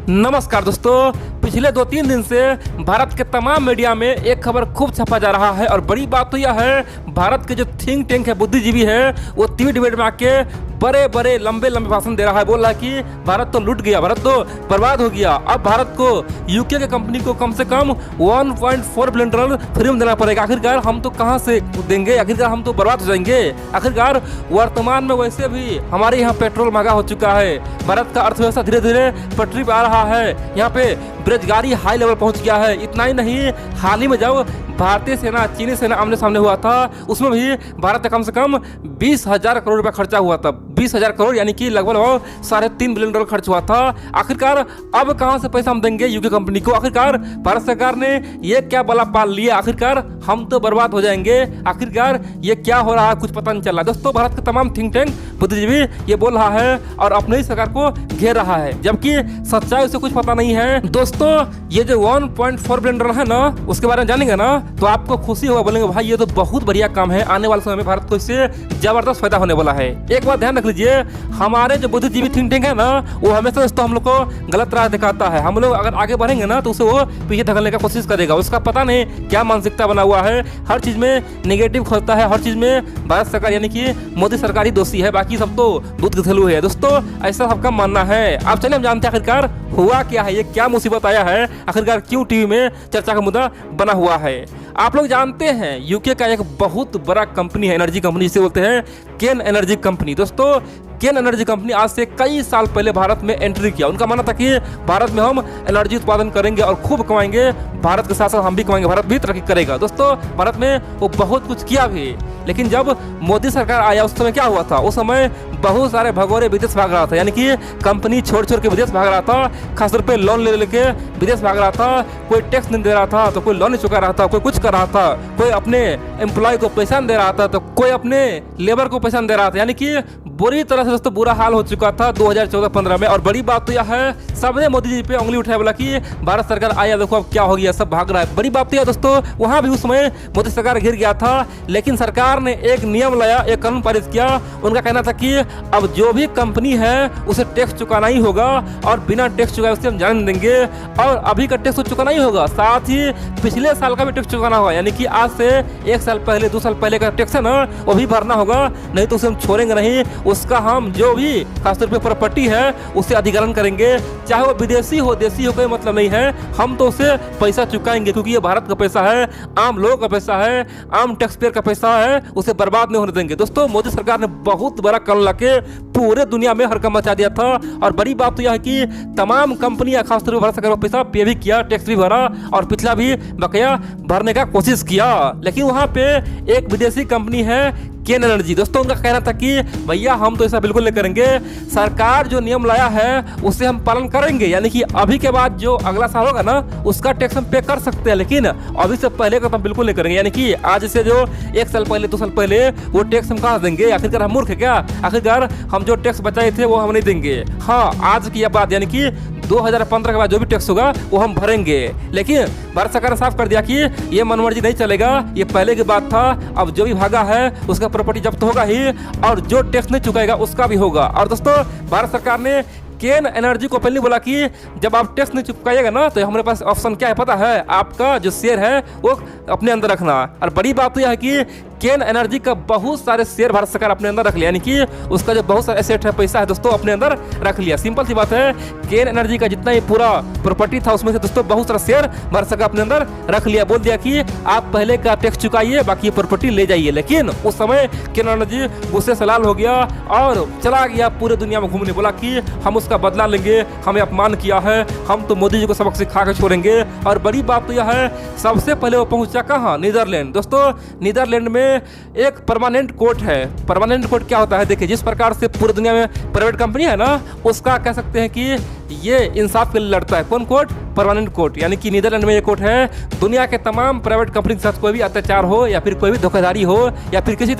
नमस्कार दोस्तों, पिछले 2-3 दिन से भारत के तमाम मीडिया में एक खबर खूब छपा जा रहा है और बड़ी बात तो यह है, भारत के जो थिंक टैंक है, बुद्धिजीवी है, वो टीवी डिबेट में आके बड़े बड़े लंबे भाषण दे रहा है। बोल रहा है कि भारत तो लूट गया, भारत तो बर्बाद हो गया, अब भारत को यूके के कंपनी को कम से कम 1.4 बिलियन डॉलर फ्री में देना पड़ेगा। आखिरकार हम तो कहां से देंगे, आखिरकार हम तो बर्बाद हो जाएंगे। आखिरकार वर्तमान में वैसे भी हमारे यहाँ पेट्रोल महंगा हो चुका है, भारत का अर्थव्यवस्था धीरे धीरे पटरी पर आ रहा है, यहाँ पे बेरोजगारी हाई लेवल पहुंच गया है। इतना ही नहीं, हाल ही में जब भारतीय सेना चीनी सेना आमने सामने हुआ था, उसमें भी भारत का कम से कम 20,000 करोड़ रुपया खर्चा हुआ था। 20,000 करोड़ यानी कि लगभग 3.5 बिलियन डॉलर खर्च हुआ था। आखिरकार अब कहां से पैसा हम देंगे यूके कंपनी को? आखिरकार भारत सरकार ने ये क्या बला पाल लिया? आखिरकार हम तो बर्बाद हो जाएंगे। आखिरकार ये क्या हो रहा है, कुछ पता नहीं चल रहा। दोस्तों, भारत के तमाम थिंक टैंक बुद्धिजीवी ये बोल रहा है और अपने ही सरकार को घेर रहा है, जबकि सच्चाई से कुछ पता नहीं है। दोस्तों, ये जो 1.4 बिलियन डॉलर है ना, उसके बारे में जानेंगे ना तो आपको खुशी होगा, बोलेंगे भाई ये तो बहुत बढ़िया काम है, आने वाले समय में भारत को इससे जबरदस्त फायदा होने वाला है। एक बात ध्यान रख लीजिए, हमारे जो बुद्धिजीवी थिंक टैंक है ना, वो हमेशा दोस्तों हम लोग को गलत राह दिखाता है। हम लोग अगर आगे बढ़ेंगे ना तो उसे वो पीछे धकेलने का कोशिश करेगा। उसका पता नहीं क्या मानसिकता बना हुआ है, हर चीज में नेगेटिव खोजता है, हर चीज में भारत सरकार यानी कि मोदी सरकार ही दोषी है, बाकी सब तो दूध गधेलू है। दोस्तों, ऐसा सबका मानना है। आप चलिए हम जानते हैं आखिरकार हुआ क्या है, ये क्या मुसीबत आया है, आखिरकार क्यों टीवी में चर्चा का मुद्दा बना हुआ है। आप लोग जानते हैं यूके का एक बहुत बड़ा कंपनी है, एनर्जी कंपनी जिसे बोलते हैं केन एनर्जी कंपनी। दोस्तों, केन एनर्जी कंपनी आज से कई साल पहले भारत में एंट्री किया। उनका मानना था कि भारत में हम एनर्जी उत्पादन करेंगे और खूब कमाएंगे, भारत के साथ साथ हम भी कमाएंगे, भारत भी तरक्की करेगा। दोस्तों, भारत में वो बहुत कुछ किया भी, लेकिन जब मोदी सरकार आया उस समय क्या हुआ था? उस समय बहुत सारे भगोरे विदेश भाग रहा था, यानी कि कंपनी छोड़ के विदेश भाग रहा था, खासतौर पे लोन ले लेके विदेश भाग रहा था। कोई टैक्स नहीं दे रहा था तो कोई लोन नहीं चुका रहा था, कोई कुछ कर रहा था, कोई अपने एम्प्लॉय को पैसा नहीं दे रहा था तो कोई अपने लेबर को पैसा नहीं दे रहा था, यानी कि बुरी तरह से दोस्तों बुरा हाल हो चुका था 2014-15 में। और बड़ी बात तो यह है, सबने मोदी जी पे उंगली उठाया, बोला कि भारत सरकार आया, देखो अब क्या हो गया, सब भाग रहा है। बड़ी बात तो यह दोस्तों, वहां भी उस समय मोदी सरकार घिर गया था, लेकिन सरकार ने एक नियम लाया, एक कानून पारित किया। उनका कहना था कि अब जो भी कंपनी है उसे टैक्स चुकाना ही होगा और बिना टैक्स चुकाए उससे हम जाने देंगे, और अभी का टैक्स तो चुकाना ही होगा, साथ ही पिछले साल का भी टैक्स चुकाना होगा, यानी कि आज से 1 साल पहले 2 साल पहले का टैक्स है ना, वो भी भरना होगा, नहीं तो उसे हम छोड़ेंगे नहीं। उसका हम जो भी खासतौर पे प्रॉपर्टी है उसे अधिग्रहण करेंगे, चाहे वो विदेशी हो देशी हो, कोई मतलब नहीं है, हम तो उसे पैसा चुकाएंगे, क्योंकि ये भारत का पैसा है, आम लोगों का पैसा है, आम टैक्स पेयर का पैसा है, उसे बर्बाद नहीं होने देंगे। दोस्तों, मोदी सरकार ने बहुत बड़ा कानून लाके पूरे दुनिया में हड़कंप मचा दिया था। और बड़ी बात तो यह है कि तमाम कंपनियां खासतौर पर भारत सरकार को पैसा पे भी किया, टैक्स भी भरा और पिछला भी बकाया भरने का कोशिश किया, लेकिन वहां पे एक विदेशी कंपनी है केन एनर्जी। दोस्तों, उनका कहना था कि भैया हम तो ऐसा बिल्कुल नहीं करेंगे, सरकार जो नियम लाया है उसे हम पालन करेंगे, यानी कि अभी के बाद जो अगला साल होगा ना उसका टैक्स हम पे कर सकते हैं, लेकिन अभी से पहले का तो हम बिल्कुल नहीं करेंगे, यानी कि आज से जो 1 साल पहले 2 साल पहले वो टैक्स हम कहाँ देंगे? आखिरकार हम मूर्ख है क्या? आखिरकार हम जो टैक्स बचाए थे वो हम नहीं देंगे। हाँ, आज की यह बात, यानी कि 2015 के बाद जो भी टैक्स होगा वो हम भरेंगे, लेकिन भारत सरकार ने साफ कर दिया कि ये मनमर्जी नहीं चलेगा, ये पहले की बात था, अब जो भी भागा है उसका प्रॉपर्टी जब्त होगा ही, और जो टैक्स नहीं चुकाएगा उसका भी होगा। और दोस्तों, भारत सरकार ने केन एनर्जी को पहले बोला कि जब आप टैक्स नहीं चुकाइएगा ना तो हमारे पास ऑप्शन क्या है पता है? आपका जो शेयर है वो अपने अंदर रखना। और बड़ी बात तो यह है कि केन एनर्जी का बहुत सारे शेयर भारत सरकार अपने अंदर रख लिया, यानी कि उसका जो बहुत सारा एसेट है, पैसा है दोस्तों, अपने अंदर रख लिया। सिंपल सी बात है, केन एनर्जी का जितना ही पूरा प्रॉपर्टी था उसमें से दोस्तों बहुत सारा शेयर भारत सरकार अपने अंदर रख लिया। बोल दिया कि आप पहले का टैक्स चुकाइए, बाकी प्रॉपर्टी ले जाइए। लेकिन उस समय केन एनर्जी गुस्से से लाल हो गया और चला गया पूरे दुनिया में घूमने, बोला कि हम उसका बदला लेंगे, हमें अपमान किया है, हम तो मोदी जी को सबक सिखा कर छोड़ेंगे। और बड़ी बात तो यह है, सबसे पहले वो पहुंचा कहाँ? नीदरलैंड। दोस्तों, नीदरलैंड में एक परमानेंट कोर्ट है। परमानेंट कोर्ट क्या होता है? देखिए, जिस प्रकार से पूरी दुनिया में प्राइवेट कंपनी है ना, उसका कह सकते हैं कि ये इंसाफ के लिए लड़ता है। कौन कोर्ट? परमानेंट कोर्ट, यानी कि नीदरलैंड में ये कोर्ट है। दुनिया के तमाम प्राइवेट कंपनी के साथ कोई भी अत्याचार हो या फिर कोई भी धोखाधड़ी हो या फिर किसी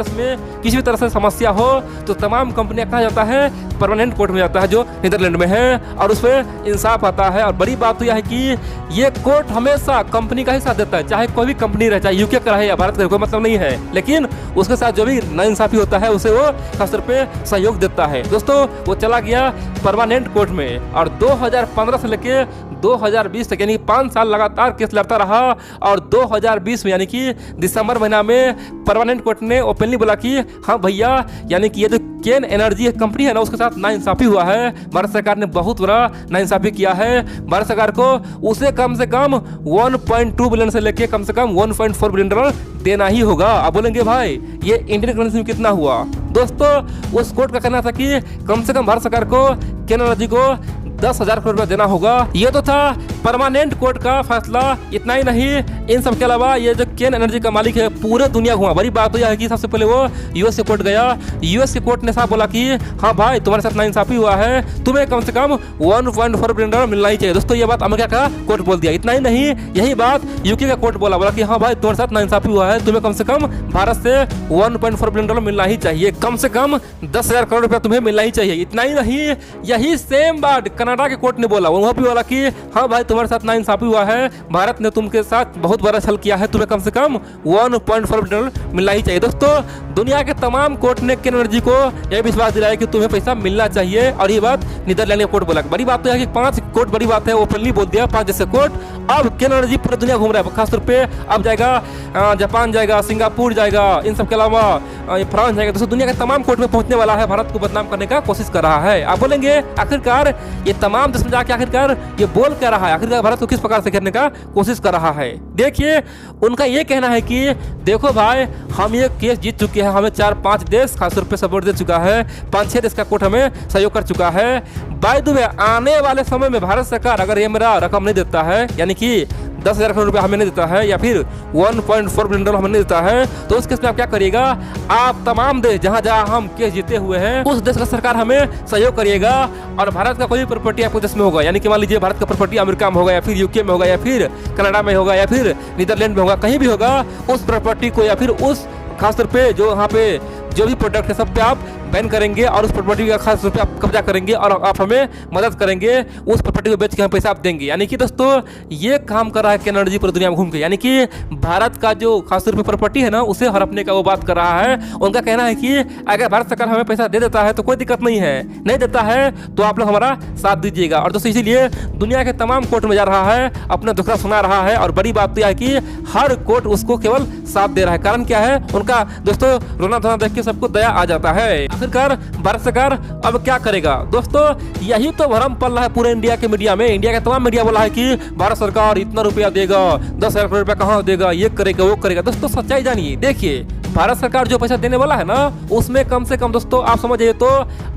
भी तरह से समस्या हो तो तमाम कंपनियां कहा जाता है? परमानेंट कोर्ट में जाता है, जो नीदरलैंड में है, और उस पर इंसाफ आता है। और बड़ी बात तो यह है कि ये कोर्ट हमेशा कंपनी का ही साथ देता है, चाहे कोई भी कंपनी रहे, चाहे यूके का रहे या भारत का, कोई मतलब नहीं है, लेकिन उसके साथ जो भी नाइंसाफी होता है उसे वो खासतौर पे सहयोग देता है। दोस्तों, वो चला गया परमानेंट कोर्ट में और 2015 से लेके 2020 तक यानी 5 साल लगातार केस लड़ता रहा और 2020 में यानी कि दिसंबर महीना में परमानेंट कोर्ट ने ओपनली बोला कि हाँ भैया यानी कि ये जो केन एनर्जी कंपनी है ना उसके साथ नाइंसाफी हुआ है। भारत सरकार ने बहुत बड़ा नाइंसाफी किया है। भारत सरकार को उसे कम से कम 1.2 बिलियन से लेके कम से कम 1.4 बिलियन डॉलर देना ही होगा। अब बोलेंगे भाई ये इंडियन करेंसी में कितना हुआ। दोस्तों उस कोर्ट का कहना था कि कम से कम भारत सरकार को केन एनर्जी को 10,000 करोड़ रुपया देना होगा। ये तो था परमानेंट कोर्ट का फैसला। इतना ही नहीं, इन सब के अलावा ये जो केन एनर्जी का मालिक है पूरे दुनिया घुमा। बड़ी बात तो यह है कि सबसे पहले वो यूएस कोर्ट गया। यूएस के कोर्ट ने साफ बोला कि हाँ भाई तुम्हारे साथ नाइंसाफी हुआ है, तुम्हें कम से कम 1.4 बिलियन डॉलर मिलना ही चाहिए। दोस्तों ये बात अमेरिका का कोर्ट बोल दिया। इतना ही नहीं, यही बात यूके का कोर्ट बोला कि हाँ भाई तुम्हारे साथ नाइंसाफी हुआ है, तुम्हें कम से कम भारत से 1.4 बिलियन डॉलर मिलना ही चाहिए, कम से कम 10,000 करोड़ रुपया तुम्हें मिलना ही चाहिए। इतना ही नहीं, यही सेम बात कनाडा के कोर्ट ने बोला। वहाँ भी बोला कि हाँ भाई तुम्हारे साथ नाइंसाफी हुआ है, भारत ने तुमके साथ बहुत बड़ा छल किया है, तुम्हें कम से कम 1.4 बिलियन डॉलर मिलना ही चाहिए। दोस्तों दुनिया के तमाम कोर्ट ने केन एनर्जी को यह विश्वास दिलाया कि तुम्हें पैसा मिलना चाहिए और ये बात नीदरलैंड का कोर्ट बोला। बड़ी बात तो है कि 5 कोर्ट, बड़ी बात है ओपनली बोल दिया 5 जैसे कोर्ट। अब केन एनर्जी पूरी दुनिया घूम रहा है, खासतौर पे अब जाएगा जापान, जाएगा सिंगापुर, जाएगा इन सब के अलावा फ्रांस जाएगा। दोस्तों दुनिया के तमाम कोर्ट में पहुंचने वाला है, भारत को बदनाम करने का कोशिश कर रहा है। आप बोलेंगे आखिरकार ये तमाम देश में जाके आखिरकार ये बोल क्या रहा है, आखिरकार भारत को किस प्रकार से करने का कोशिश कर रहा है। देखिए उनका ये कहना है कि देखो भाई हम ये केस जीत चुके हैं, हमें 4-5 देश खासतौर पे सपोर्ट दे चुका है, 5-6 देश का कोर्ट हमें सहयोग कर चुका है। बाय द वे आने वाले समय में भारत सरकार अगर ये मेरा रकम नहीं देता है, यानी कि 10,000 करोड़ रुपया हमें नहीं देता है या फिर 1.4 बिलियन डॉलर हमें नहीं देता है, तो उस केस में आप क्या करिएगा, आप तमाम देश जहां जहां हम केस जीते हुए हैं उस देश का सरकार हमें सहयोग करिएगा और भारत का कोई भी प्रॉपर्टी आपको देश में होगा, यानी कि मान लीजिए भारत का प्रॉपर्टी अमेरिका में होगा या फिर यूके में होगा या फिर कनाडा में होगा या फिर नीदरलैंड में होगा, कहीं भी होगा, उस प्रॉपर्टी को या फिर उस खासतौर पे जो वहाँ पे जो भी प्रोडक्ट है सब पे आप बैन करेंगे और उस प्रॉपर्टी का खास तौर पे आप कब्जा करेंगे और आप हमें मदद करेंगे, उस प्रॉपर्टी को बेच के हम पैसा आप देंगे। यानी कि दोस्तों ये काम कर रहा है केन एनर्जी पूरी दुनिया में घूम के, यानी कि भारत का जो खासतौर पे प्रॉपर्टी है ना उसे हड़पने का वो बात कर रहा है। उनका कहना है कि अगर भारत सरकार हमें पैसा दे देता है तो कोई दिक्कत नहीं है, नहीं देता है तो आप लोग हमारा साथ दीजिएगा। और दोस्तों इसीलिए दुनिया के तमाम कोर्ट में जा रहा है, अपना दुखड़ा सुना रहा है और बड़ी बात तो यह है कि हर कोर्ट उसको केवल साथ दे रहा है। कारण क्या है, उनका दोस्तों रोना धोना देख के सबको दया आ जाता है। आखिरकार भारत सरकार अब क्या करेगा। दोस्तों यही तो भ्रम पल रहा है पूरे इंडिया के मीडिया में। इंडिया के तमाम मीडिया बोला है कि भारत सरकार इतना रुपया देगा, 10,000 करोड़ रुपया कहाँ देगा, ये करेगा वो करेगा। दोस्तों सच्चाई जानिए, देखिए भारत सरकार जो पैसा देने वाला है ना उसमें कम से कम दोस्तों आप समझिए तो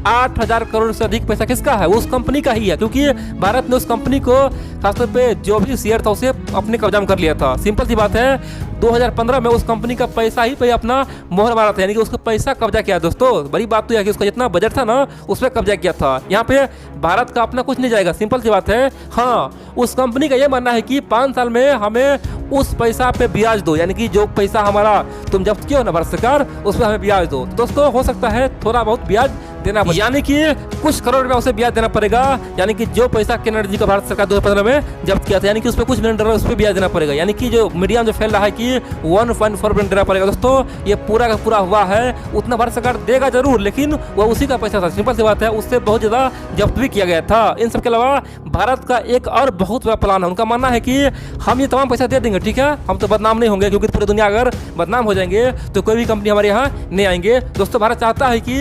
8,000 करोड़ से अधिक पैसा किसका है, उस कंपनी का ही है, क्योंकि भारत ने उस कंपनी को खासतौर पे जो भी शेयर था उसे अपने कब्जा में कर लिया था। सिंपल सी बात है 2015 में उस कंपनी का पैसा ही पे अपना मोहर मारा था, यानी कि उसका पैसा कब्जा किया। दोस्तों बड़ी बात तो यह है कि उसका जितना बजट था ना उस पर कब्जा किया था। यहाँ पे भारत का अपना कुछ नहीं जाएगा, सिंपल सी बात है। हाँ उस कंपनी का यह मानना है कि 5 साल में हमें उस पैसा पे ब्याज दो, यानी कि जो पैसा हमारा तुम जब्त किया हो ना भारत सरकार उस पर हमें ब्याज दो। दोस्तों हो सकता है थोड़ा बहुत ब्याज देना पड़ेगा, यानी कि कुछ करोड़ रुपया उसे ब्याज देना पड़ेगा, यानी कि जो पैसा केन एनर्जी का भारत सरकार 2015 में जब्त किया था, यानी कि उस पर कुछ बिलियन डॉलर उस पर ब्याज देना पड़ेगा, यानी कि जो मीडिया में जो फैल रहा है कि 1.4 बिलियन देना पड़ेगा। दोस्तों ये पूरा का पूरा हुआ है, उतना भारत सरकार देगा जरूर, लेकिन वो उसी का पैसा था। सिंपल सी बात है, उससे बहुत ज्यादा जब्त भी किया गया था। इन सब के अलावा भारत का एक और बहुत बड़ा प्लान है। उनका मानना है कि हम ये तमाम पैसा दे देंगे, ठीक है, हम तो बदनाम नहीं होंगे, क्योंकि पूरी दुनिया अगर बदनाम हो जाएंगे तो कोई भी कंपनी हमारे यहाँ नहीं आएंगे। दोस्तों भारत चाहता है कि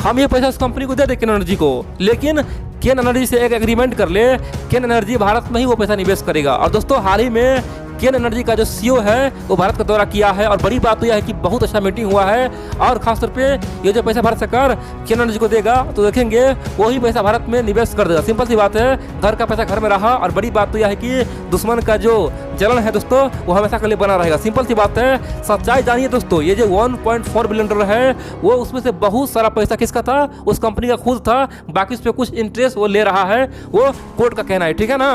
हम ये पैसा उस कंपनी को दे दें केन एनर्जी को, लेकिन केन एनर्जी से एक एग्रीमेंट कर ले, केन एनर्जी भारत में ही वो पैसा निवेश करेगा। और दोस्तों हाल ही में केन एनर्जी का जो सीईओ है वो भारत का दौरा किया है और बड़ी बात तो यह है कि बहुत अच्छा मीटिंग हुआ है और खासतौर पे ये जो पैसा भारत सरकार केन एनर्जी को देगा तो देखेंगे वही पैसा भारत में निवेश कर देगा। सिंपल सी बात है, घर का पैसा घर में रहा। और बड़ी बात तो यह है कि दुश्मन का जो जलन है दोस्तों वो हमेशा के लिए बना रहेगा। सिंपल सी बात है, सच्चाई जानिए दोस्तों, ये जो 1.4 बिलियन डॉलर है वो उसमें से बहुत सारा पैसा किसका था, उस कंपनी का खुद था, बाकी उस पर कुछ इंटरेस्ट वो ले रहा है, वो कोर्ट का कहना है, ठीक है ना।